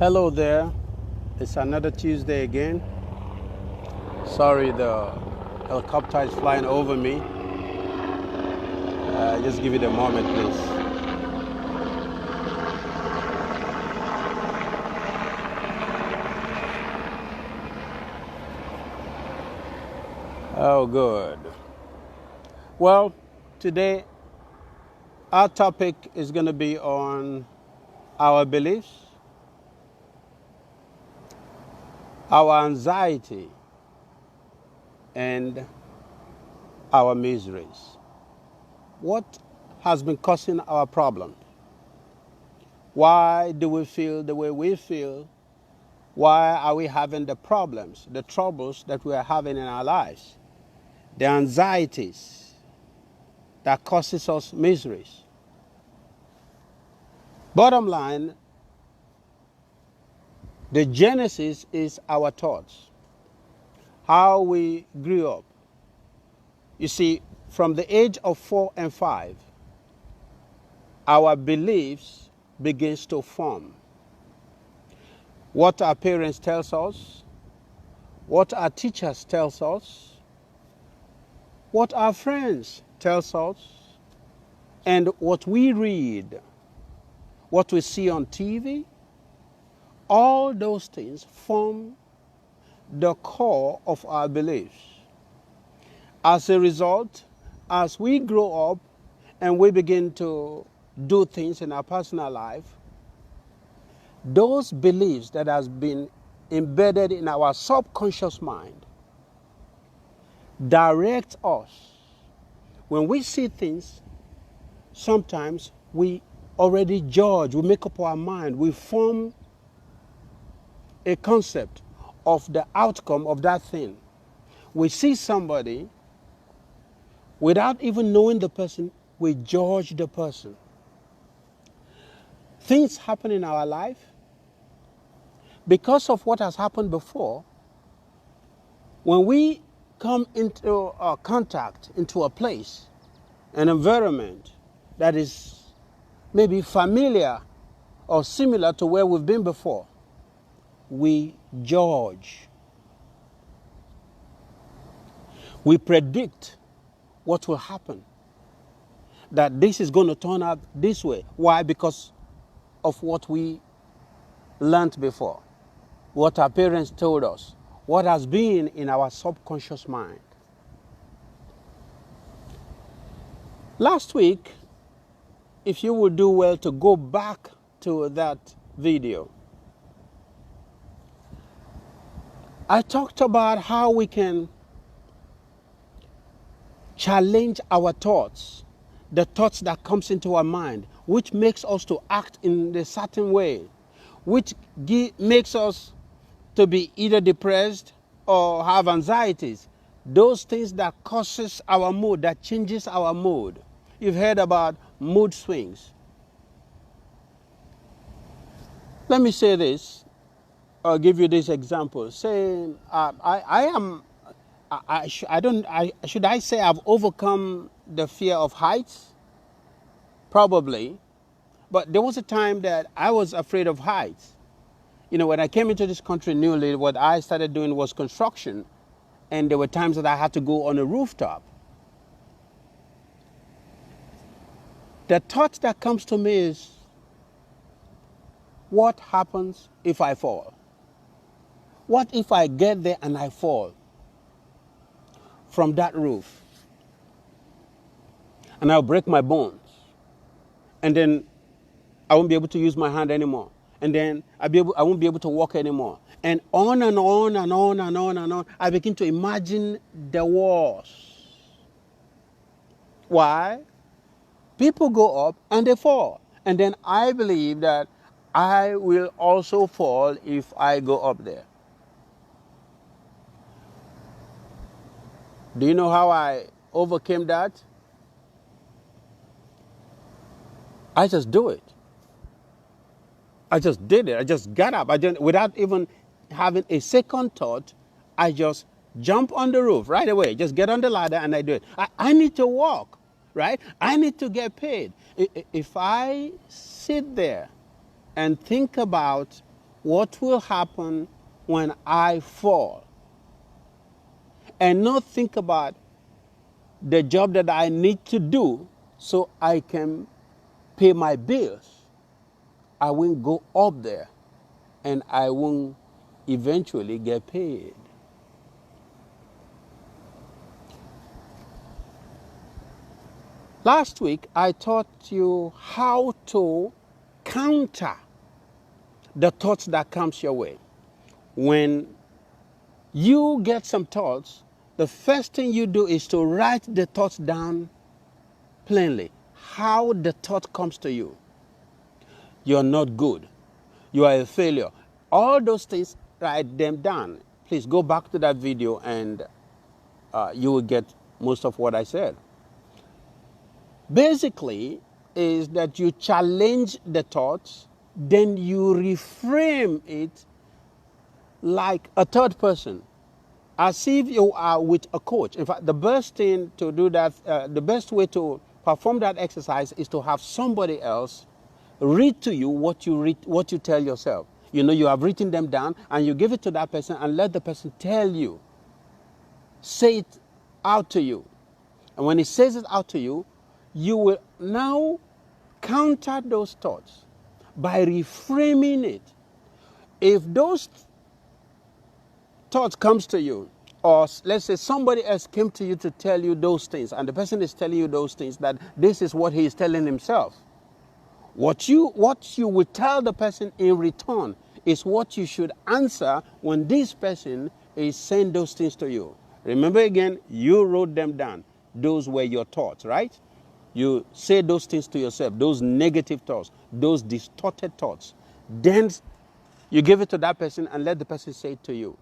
Hello there. It's another Tuesday again. Sorry, the helicopter is flying over me. Just give it a moment, please. Oh, good. Well, today our topic is going to be on our beliefs, our anxiety, and our miseries. What has been causing our problems? Why do we feel the way we feel? Why are we having the problems, the troubles that we are having in our lives? The anxieties that causes us miseries. Bottom line, the genesis is our thoughts, how we grew up. You see, from the age of 4 and 5, our beliefs begins to form. What our parents tells us, what our teachers tells us, what our friends tells us, and what we read, what we see on TV, all those things form the core of our beliefs. As a result, as we grow up and we begin to do things in our personal life, those beliefs that has been embedded in our subconscious mind direct us. When we see things, sometimes we already judge, we make up our mind, we form a concept of the outcome of that thing. We see somebody, without even knowing the person, we judge the person. Things happen in our life because of what has happened before. When we come into contact, into a place, an environment that is maybe familiar or similar to where we've been before, we judge. We predict what will happen, that this is going to turn out this way. Why? Because of what we learned before, what our parents told us, what has been in our subconscious mind. Last week, if you would do well to go back to that video, I talked about how we can challenge our thoughts, the thoughts that comes into our mind, which makes us to act in a certain way, which makes us to be either depressed or have anxieties. Those things that causes our mood, that changes our mood. You've heard about mood swings. Let me say this. I'll give you this example. Say, should I say I've overcome the fear of heights? Probably. But there was a time that I was afraid of heights. You know, when I came into this country newly, what I started doing was construction. And there were times that I had to go on a rooftop. The thought that comes to me is, what happens if I fall? What if I get there and I fall from that roof? And I'll break my bones. And then I won't be able to use my hand anymore. And then I won't be able to walk anymore. And on and on and on and on and on. I begin to imagine the worst. Why? People go up and they fall. And then I believe that I will also fall if I go up there. Do you know how I overcame that? I just do it. I just did it. I just got up. Without even having a second thought, I just jump on the roof right away. Just get on the ladder and I do it. I need to walk, right? I need to get paid. If I sit there and think about what will happen when I fall, and not think about the job that I need to do so I can pay my bills. I won't go up there and I won't eventually get paid. Last week, I taught you how to counter the thoughts that comes your way. When you get some thoughts, the first thing you do is to write the thoughts down plainly. How the thought comes to you. You're not good. You are a failure. All those things, write them down. Please go back to that video and you will get most of what I said. Basically, is that you challenge the thoughts, then you reframe it like a third person, as if you are with a coach. In fact, the best thing to do that, the best way to perform that exercise is to have somebody else read to you what you tell yourself. You know, you have written them down and you give it to that person and let the person tell you, say it out to you. And when he says it out to you, you will now counter those thoughts by reframing it. If those thoughts comes to you, or let's say somebody else came to you to tell you those things, and the person is telling you those things, that this is what he is telling himself. What you will tell the person in return is what you should answer when this person is saying those things to you. Remember again, you wrote them down. Those were your thoughts, right? You say those things to yourself, those negative thoughts, those distorted thoughts. Then you give it to that person and let the person say it to you.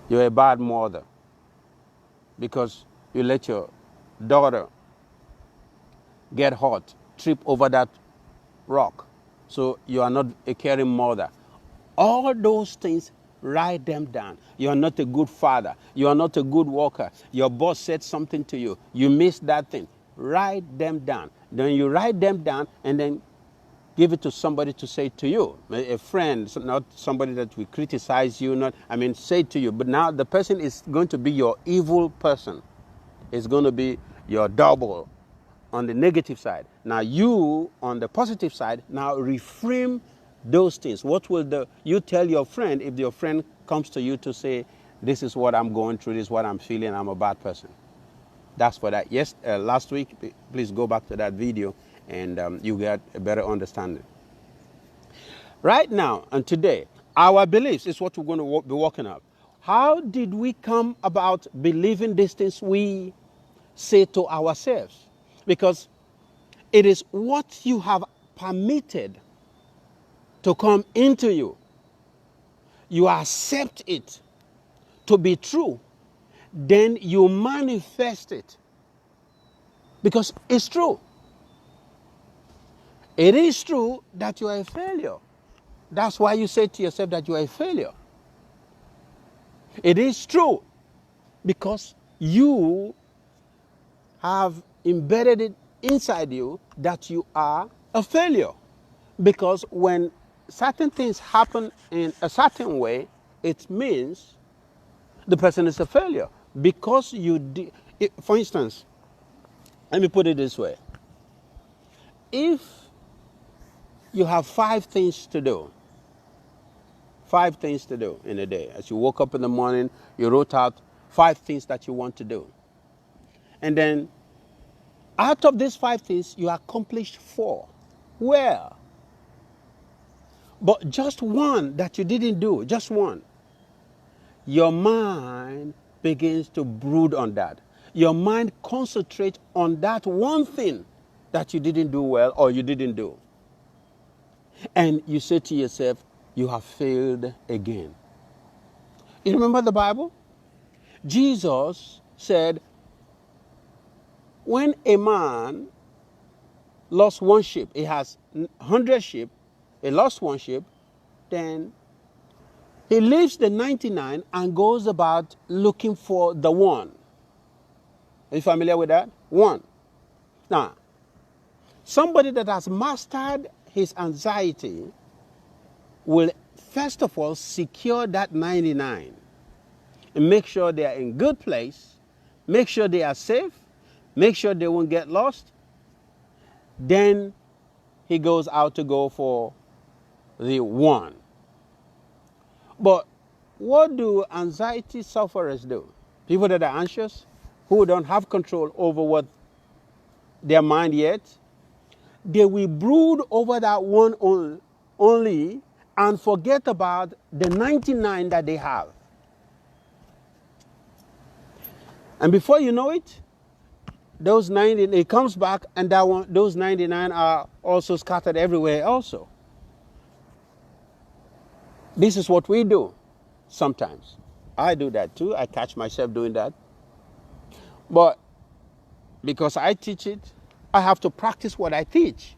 You're a bad mother because you let your daughter get hurt, trip over that rock. So you are not a caring mother. All those things, write them down. You are not a good father. You are not a good worker. Your boss said something to you. You missed that thing. Write them down. Then you write them down and then give it to somebody to say to you. A friend, not somebody that will criticize you, say it to you. But now the person is going to be your evil person. It's going to be your double on the negative side. Now you, on the positive side, now reframe those things. What will you tell your friend if your friend comes to you to say, this is what I'm going through, this is what I'm feeling, I'm a bad person? That's for that. Yes, last week, please go back to that video and you get a better understanding. Right now and today, our beliefs is what we're going to be working up. How did we come about believing these things we say to ourselves? Because it is what you have permitted to come into you. You accept it to be true. Then you manifest it. Because it's true. It is true that you are a failure. That's why you say to yourself that you are a failure. It is true because you have embedded it inside you that you are a failure. Because when certain things happen in a certain way, it means the person is a failure. Because you did, for instance, let me put it this way. If you have 5 things to do, 5 things to do in a day. As you woke up in the morning, you wrote out 5 things that you want to do. And then out of these 5 things, you accomplished 4. Well, but just one that you didn't do, just one. Your mind begins to brood on that. Your mind concentrates on that one thing that you didn't do well or you didn't do. And you say to yourself, you have failed again. You remember the Bible? Jesus said, when a man lost one sheep, he has 100 sheep, he lost one sheep, then he leaves the 99 and goes about looking for the one. Are you familiar with that? One. Now, somebody that has mastered his anxiety will first of all secure that 99 and make sure they are in good place, make sure they are safe, make sure they won't get lost. Then he goes out to go for the one. But what do anxiety sufferers do? People that are anxious, who don't have control over what their mind yet, they will brood over that one only and forget about the 99 that they have. And before you know it, those 90, it comes back and those 99 are also scattered everywhere also. This is what we do sometimes. I do that too. I catch myself doing that. But because I teach it, I have to practice what I teach.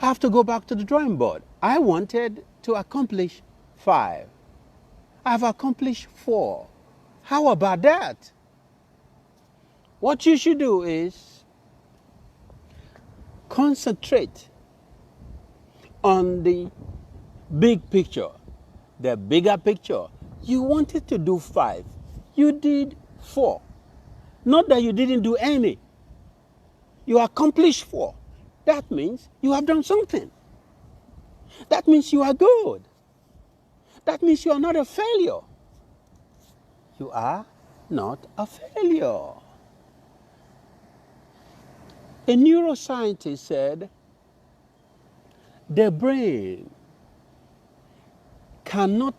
I have to go back to the drawing board. I wanted to accomplish 5. I've accomplished 4. How about that? What you should do is concentrate on the big picture, the bigger picture. You wanted to do 5. You did 4. Not that you didn't do any. You accomplished 4. That means you have done something. That means you are good. That means you are not a failure. You are not a failure. A neuroscientist said the brain cannot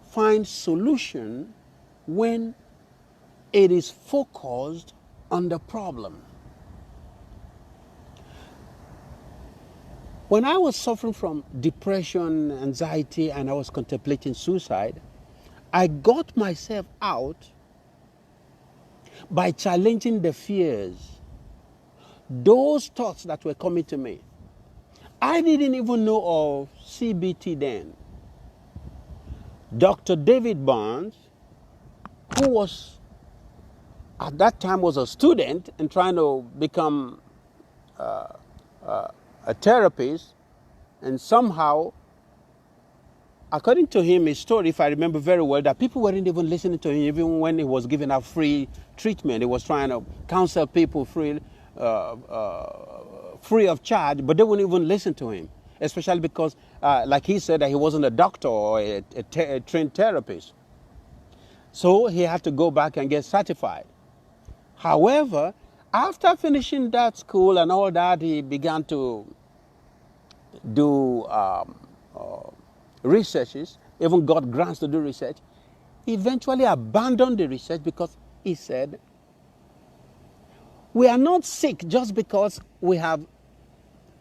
find solution when it is focused on the problem. When I was suffering from depression, anxiety, and I was contemplating suicide, I got myself out by challenging the fears, those thoughts that were coming to me. I didn't even know of CBT then. Dr. David Barnes, who was at that time was a student and trying to become a therapist, and somehow, according to him, his story, if I remember very well, that people weren't even listening to him even when he was giving out free treatment. He was trying to counsel people free of charge, but they wouldn't even listen to him, especially because, like he said, that he wasn't a doctor or a trained therapist. So he had to go back and get certified. However, after finishing that school and all that, he began to do researches, even got grants to do research. He eventually abandoned the research because he said, we are not sick just because we have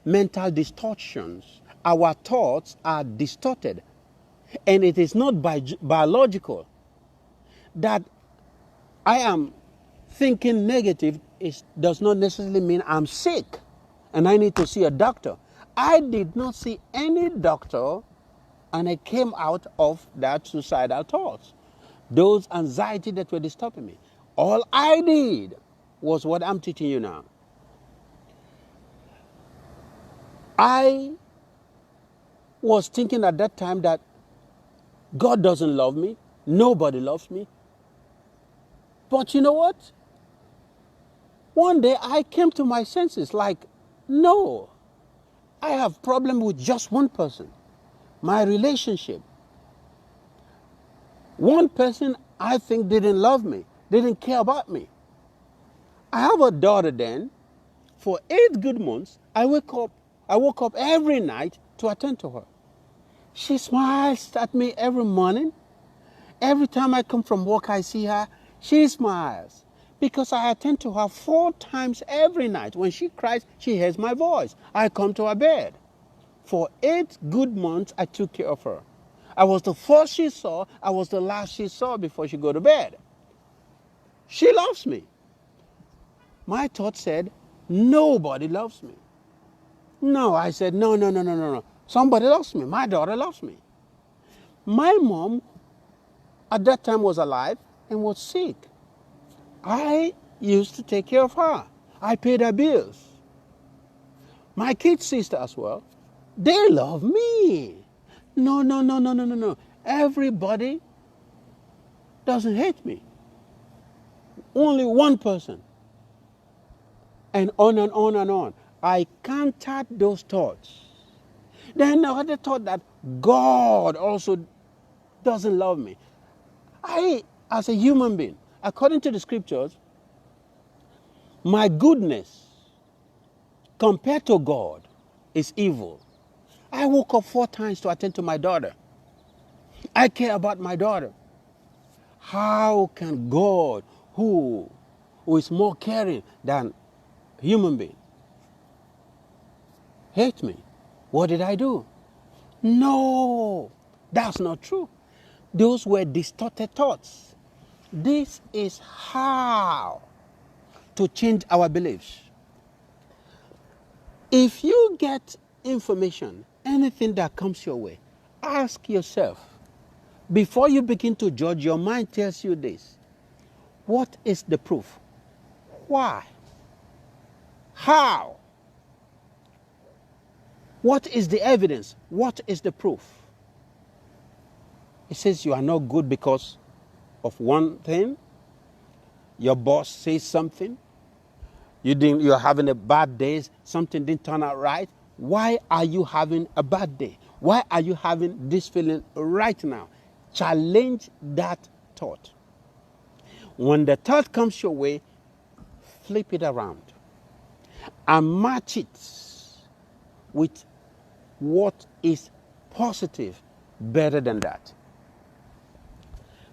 mental distortions. Our thoughts are distorted. And it is not biological. That I am thinking negative does not necessarily mean I'm sick and I need to see a doctor. I did not see any doctor and I came out of that suicidal thoughts, those anxiety that were disturbing me. All I did was what I'm teaching you now. I was thinking at that time that God doesn't love me, nobody loves me. But you know what? One day I came to my senses like, no, I have problem with just one person, my relationship. One person I think didn't love me, didn't care about me. I have a daughter then. For 8 good months, I woke up every night to attend to her. She smiles at me every morning. Every time I come from work, I see her, she smiles. Because I attend to her 4 times every night. When she cries, she hears my voice. I come to her bed. For 8 good months, I took care of her. I was the first she saw. I was the last she saw before she go to bed. She loves me. My thought said, nobody loves me. No, I said, no. Somebody loves me. My daughter loves me. My mom at that time was alive and was sick. I used to take care of her. I paid her bills. My kid sister as well, they love me. No, no, no, no, no, no, no. Everybody doesn't hate me. Only one person. And on and on and on. I countered those thoughts. Then I had the thought that God also doesn't love me. As a human being, according to the scriptures, my goodness compared to God is evil. I woke up 4 times to attend to my daughter. I care about my daughter. How can God, who is more caring than human being, hate me? What did I do? No, that's not true. Those were distorted thoughts. This is how to change our beliefs. If you get information, anything that comes your way, ask yourself, before you begin to judge, your mind tells you this. What is the proof? Why? How? What is the evidence? What is the proof? It says you are not good because of one thing. Your boss says something. You're having a bad day. Something didn't turn out right. Why are you having a bad day? Why are you having this feeling right now? Challenge that thought. When the thought comes your way, flip it around and match it with what is positive better than that.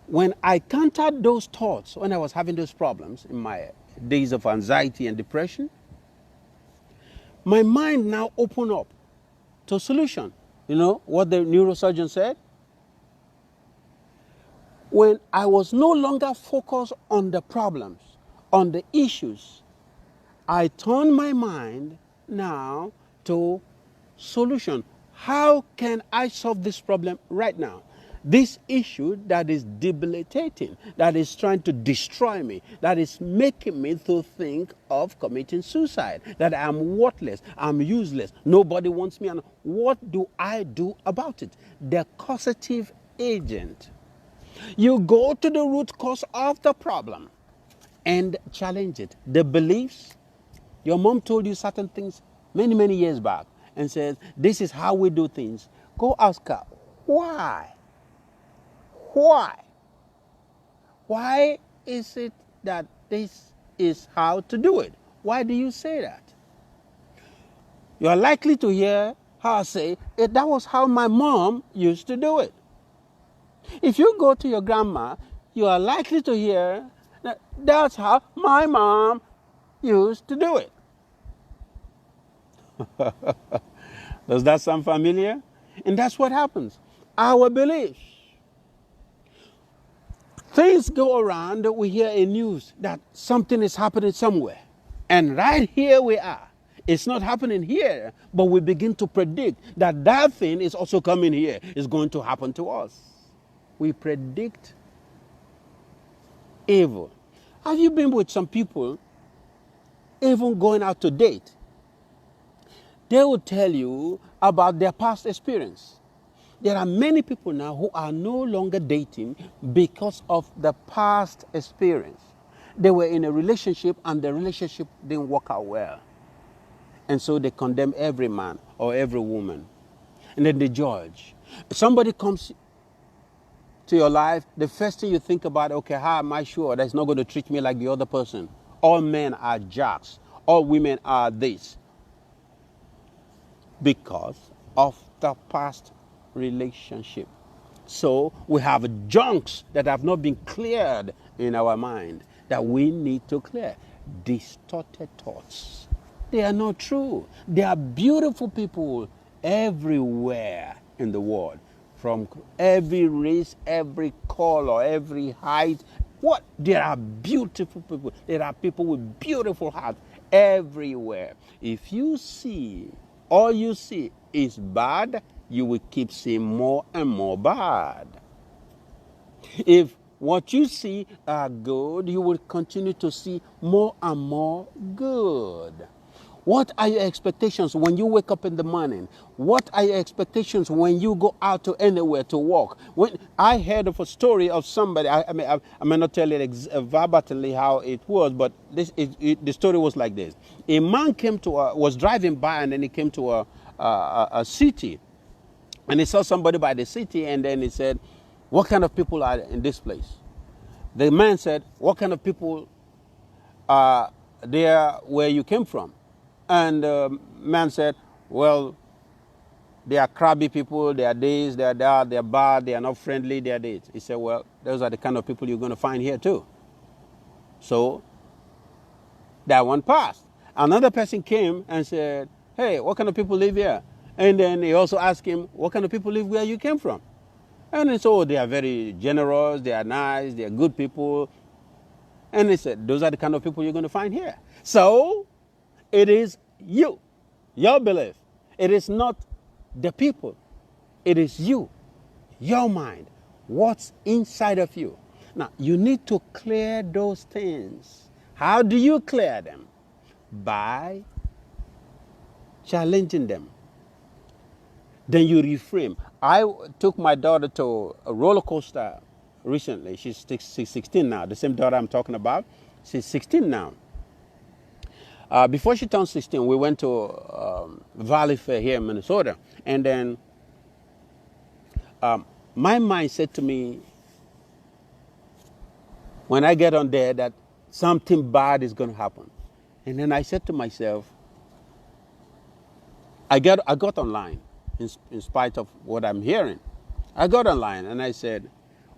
When I countered those thoughts, when I was having those problems in my days of anxiety and depression, my mind now opened up to solution. You know what the neurosurgeon said? When I was no longer focused on the problems, on the issues, I turned my mind now to solution. How can I solve this problem right now? This issue that is debilitating, that is trying to destroy me, that is making me to think of committing suicide, that I'm worthless, I'm useless, nobody wants me. And what do I do about it? The causative agent. You go to the root cause of the problem and challenge it. The beliefs, your mom told you certain things many, many years back and says, this is how we do things. Go ask her, why? Why? Why is it that this is how to do it? Why do you say that? You are likely to hear her say, that was how my mom used to do it. If you go to your grandma, you are likely to hear that that's how my mom used to do it. Does that sound familiar? And that's what happens. Our beliefs. Things go around, we hear in news that something is happening somewhere. And right here we are. It's not happening here, but we begin to predict that that thing is also coming here. It's going to happen to us. We predict evil. Have you been with some people, even going out to date? They will tell you about their past experience. There are many people now who are no longer dating because of the past experience. They were in a relationship and the relationship didn't work out well. And so they condemn every man or every woman. And then they judge. If somebody comes to your life, the first thing you think about, okay, how am I sure that he's not going to treat me like the other person? All men are jacks. All women are this. Because of the past relationship. So we have junks that have not been cleared in our mind that we need to clear. Distorted thoughts. They are not true. There are beautiful people everywhere in the world. From every race, every color, every height. What? There are beautiful people. There are people with beautiful hearts everywhere. If you see, all you see is bad, you will keep seeing more and more bad. If what you see are good, you will continue to see more and more good. What are your expectations when you wake up in the morning? What are your expectations when you go out to anywhere to walk? When I heard of a story of somebody, I may not tell it verbatimly how it was, but the story was like this. A man was driving by, and then he came to a city, and he saw somebody by the city, and then he said, "What kind of people are in this place?" The man said, "What kind of people are there where you came from?" And the man said, "Well, they are crabby people, they are this, they are that, they are bad, they are not friendly, they are this." He said, "Well, those are the kind of people you're going to find here too." So that one passed. Another person came and said, "Hey, what kind of people live here?" And then he also asked him, "What kind of people live where you came from?" And he said, "Oh, they are very generous, they are nice, they are good people." And he said, "Those are the kind of people you're going to find here." So it is you, your belief. It is not the people. It is you, your mind, what's inside of you. Now, you need to clear those things. How do you clear them? By challenging them. Then you reframe. I took my daughter to a roller coaster recently. She's 16 now. The same daughter I'm talking about. She's 16 now. Before she turned 16, we went to Valley Fair here in Minnesota. And then my mind said to me, when I get on there, that something bad is going to happen. And then I said to myself, I got online in spite of what I'm hearing. I got online and I said,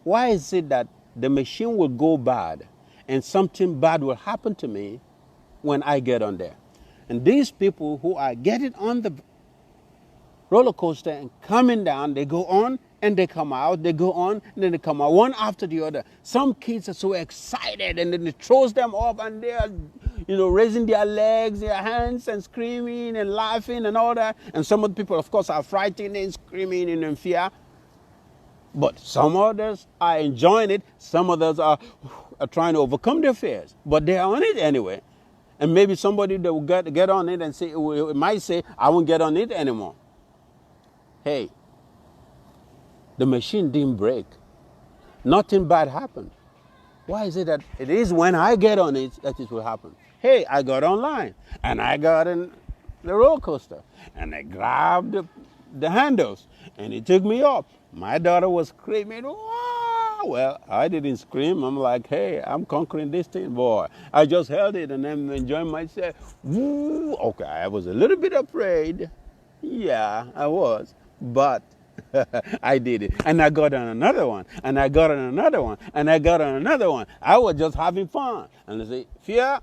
why is it that the machine will go bad and something bad will happen to me when I get on there? And these people who are getting on the roller coaster and coming down, they go on and they come out, they go on and then they come out, one after the other. Some kids are so excited and then it throws them up and they are, raising their legs, their hands and screaming and laughing and all that. And some of the people, of course, are frightened and screaming and in fear. But some others are enjoying it. Some others are trying to overcome their fears. But they're on it anyway. And maybe somebody that will get on it and might say, I won't get on it anymore. Hey, the machine didn't break. Nothing bad happened. Why is it that it is when I get on it that it will happen? Hey, I got online and I got in the roller coaster and I grabbed the handles and it took me up. My daughter was screaming, "Wow!" Well, I didn't scream. I'm like, hey, I'm conquering this thing, boy. I just held it and I'm enjoying myself. Woo! Okay, I was a little bit afraid. Yeah, I was. But I did it. And I got on another one. And I got on another one. And I got on another one. I was just having fun. And they say, fear,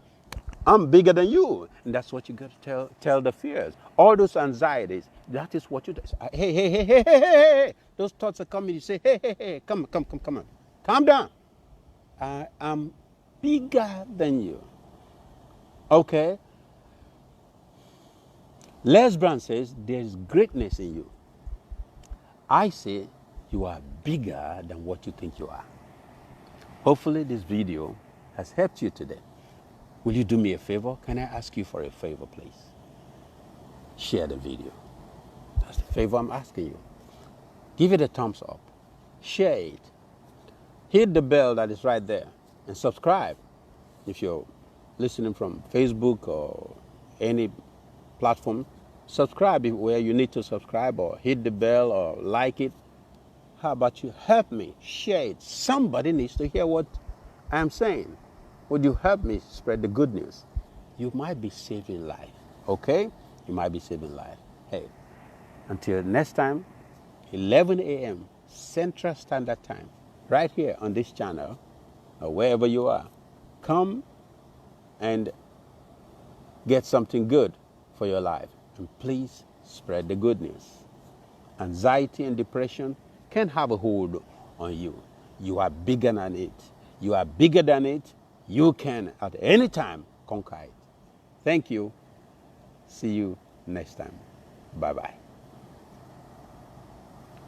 I'm bigger than you. And that's what you got to tell the fears. All those anxieties, that is what you do. Hey. Those thoughts are coming. You say, hey, come on. Calm down. I am bigger than you. Okay? Les Brown says, there's greatness in you. I say, you are bigger than what you think you are. Hopefully this video has helped you today. Will you do me a favor? Can I ask you for a favor, please? Share the video. That's the favor I'm asking you. Give it a thumbs up. Share it. Hit the bell that is right there. And subscribe. If you're listening from Facebook or any platform, subscribe where you need to subscribe, or hit the bell or like it. How about you help me share it? Somebody needs to hear what I'm saying. Would you help me spread the good news? You might be saving life, okay? You might be saving life. Hey, until next time, 11 a.m. Central Standard Time, right here on this channel, or wherever you are, come and get something good for your life. And please spread the good news. Anxiety and depression can't have a hold on you. You are bigger than it. You are bigger than it. You can at any time conquer it. Thank you. See you next time. Bye-bye.